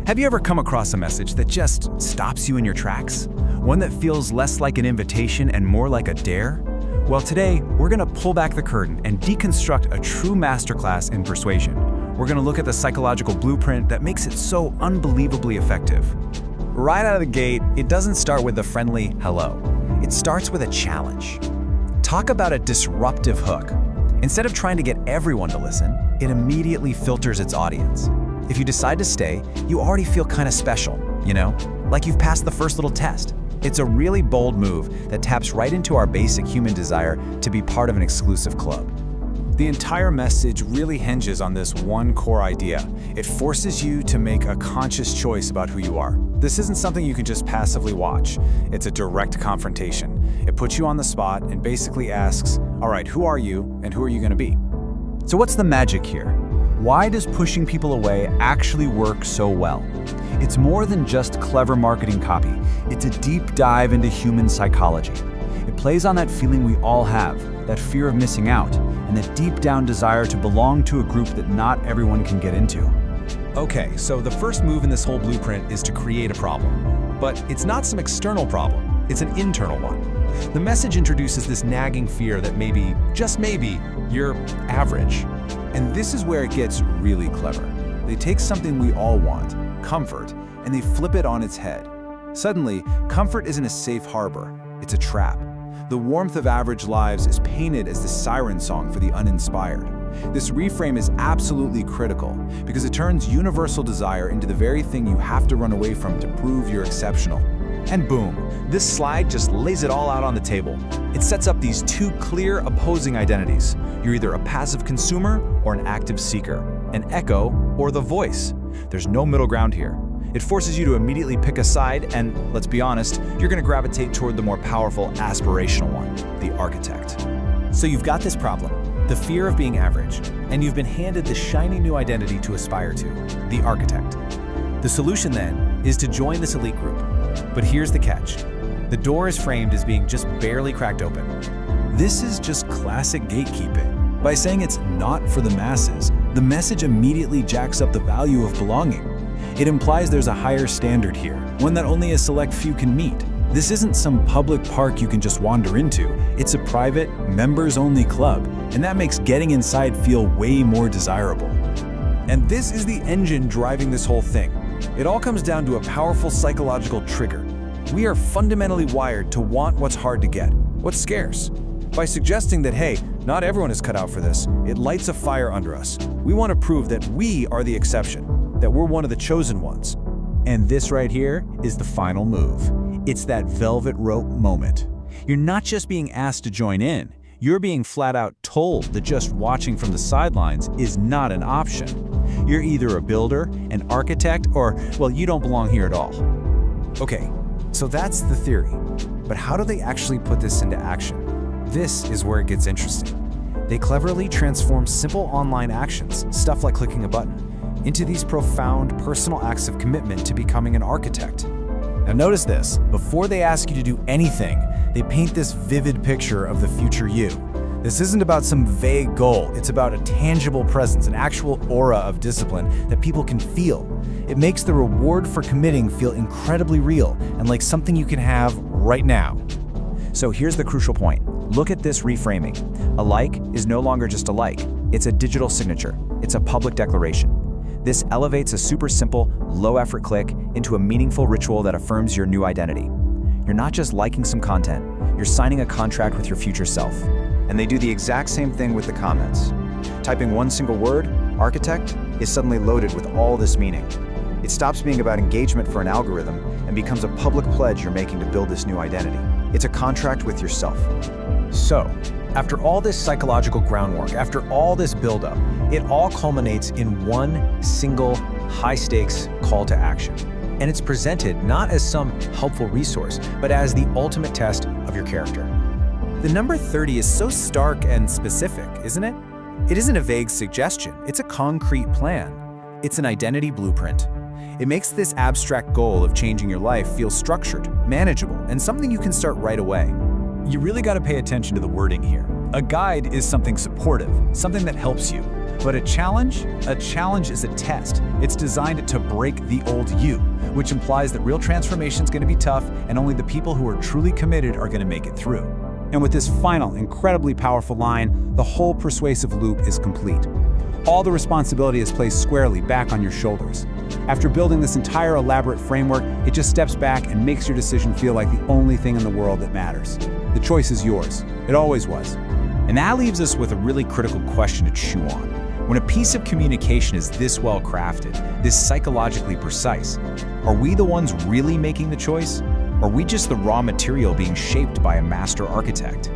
Have you ever come across a message that just stops you in your tracks? One that feels less like an invitation and more like a dare? Well, today, we're gonna pull back the curtain and deconstruct a true masterclass in persuasion. We're gonna look at the psychological blueprint that makes it so unbelievably effective. Right out of the gate, it doesn't start with a friendly hello. It starts with a challenge. Talk about a disruptive hook. Instead of trying to get everyone to listen, it immediately filters its audience. If you decide to stay, you already feel kind of special, you know? Like you've passed the first little test. It's a really bold move that taps right into our basic human desire to be part of an exclusive club. The entire message really hinges on this one core idea. It forces you to make a conscious choice about who you are. This isn't something you can just passively watch. It's a direct confrontation. It puts you on the spot and basically asks, all right, who are you and who are you gonna be? So what's the magic here? Why does pushing people away actually work so well? It's more than just clever marketing copy. It's a deep dive into human psychology. It plays on that feeling we all have, that fear of missing out, and that deep down desire to belong to a group that not everyone can get into. Okay, so the first move in this whole blueprint is to create a problem. But it's not some external problem, it's an internal one. The message introduces this nagging fear that maybe, just maybe, you're average. And this is where it gets really clever. They take something we all want, comfort, and they flip it on its head. Suddenly, comfort isn't a safe harbor, it's a trap. The warmth of average lives is painted as the siren song for the uninspired. This reframe is absolutely critical because it turns universal desire into the very thing you have to run away from to prove you're exceptional. And boom, this slide just lays it all out on the table. It sets up these two clear opposing identities. You're either a passive consumer or an active seeker, an echo or the voice. There's no middle ground here. It forces you to immediately pick a side, and let's be honest, you're gonna gravitate toward the more powerful, aspirational one, the architect. So you've got this problem, the fear of being average, and you've been handed the shiny new identity to aspire to, the architect. The solution then is to join this elite group. But here's the catch. The door is framed as being just barely cracked open. This is just classic gatekeeping. By saying it's not for the masses, the message immediately jacks up the value of belonging. It implies there's a higher standard here, one that only a select few can meet. This isn't some public park you can just wander into. It's a private, members-only club, and that makes getting inside feel way more desirable. And this is the engine driving this whole thing. It all comes down to a powerful psychological trigger. We are fundamentally wired to want what's hard to get, what's scarce. By suggesting that, hey, not everyone is cut out for this, it lights a fire under us. We want to prove that we are the exception, that we're one of the chosen ones. And this right here is the final move. It's that velvet rope moment. You're not just being asked to join in, you're being flat out told that just watching from the sidelines is not an option. You're either a builder, an architect, or, well, you don't belong here at all. Okay, so that's the theory. But how do they actually put this into action? This is where it gets interesting. They cleverly transform simple online actions, stuff like clicking a button, into these profound personal acts of commitment to becoming an architect. Now notice this, before they ask you to do anything, they paint this vivid picture of the future you. This isn't about some vague goal, it's about a tangible presence, an actual aura of discipline that people can feel. It makes the reward for committing feel incredibly real and like something you can have right now. So here's the crucial point. Look at this reframing. A like is no longer just a like, it's a digital signature, it's a public declaration. This elevates a super simple, low-effort click into a meaningful ritual that affirms your new identity. You're not just liking some content, you're signing a contract with your future self. And they do the exact same thing with the comments. Typing one single word, architect, is suddenly loaded with all this meaning. It stops being about engagement for an algorithm and becomes a public pledge you're making to build this new identity. It's a contract with yourself. So, after all this psychological groundwork, after all this buildup, it all culminates in one single, high-stakes call to action. And it's presented not as some helpful resource, but as the ultimate test of your character. The number 30 is so stark and specific, isn't it? It isn't a vague suggestion, it's a concrete plan. It's an identity blueprint. It makes this abstract goal of changing your life feel structured, manageable, and something you can start right away. You really got to pay attention to the wording here. A guide is something supportive, something that helps you. But a challenge is a test. It's designed to break the old you, which implies that real transformation is going to be tough, and only the people who are truly committed are going to make it through. And with this final, incredibly powerful line, the whole persuasive loop is complete. All the responsibility is placed squarely back on your shoulders. After building this entire elaborate framework, it just steps back and makes your decision feel like the only thing in the world that matters. The choice is yours. It always was. And that leaves us with a really critical question to chew on. When a piece of communication is this well crafted, this psychologically precise, are we the ones really making the choice? Or are we just the raw material being shaped by a master architect?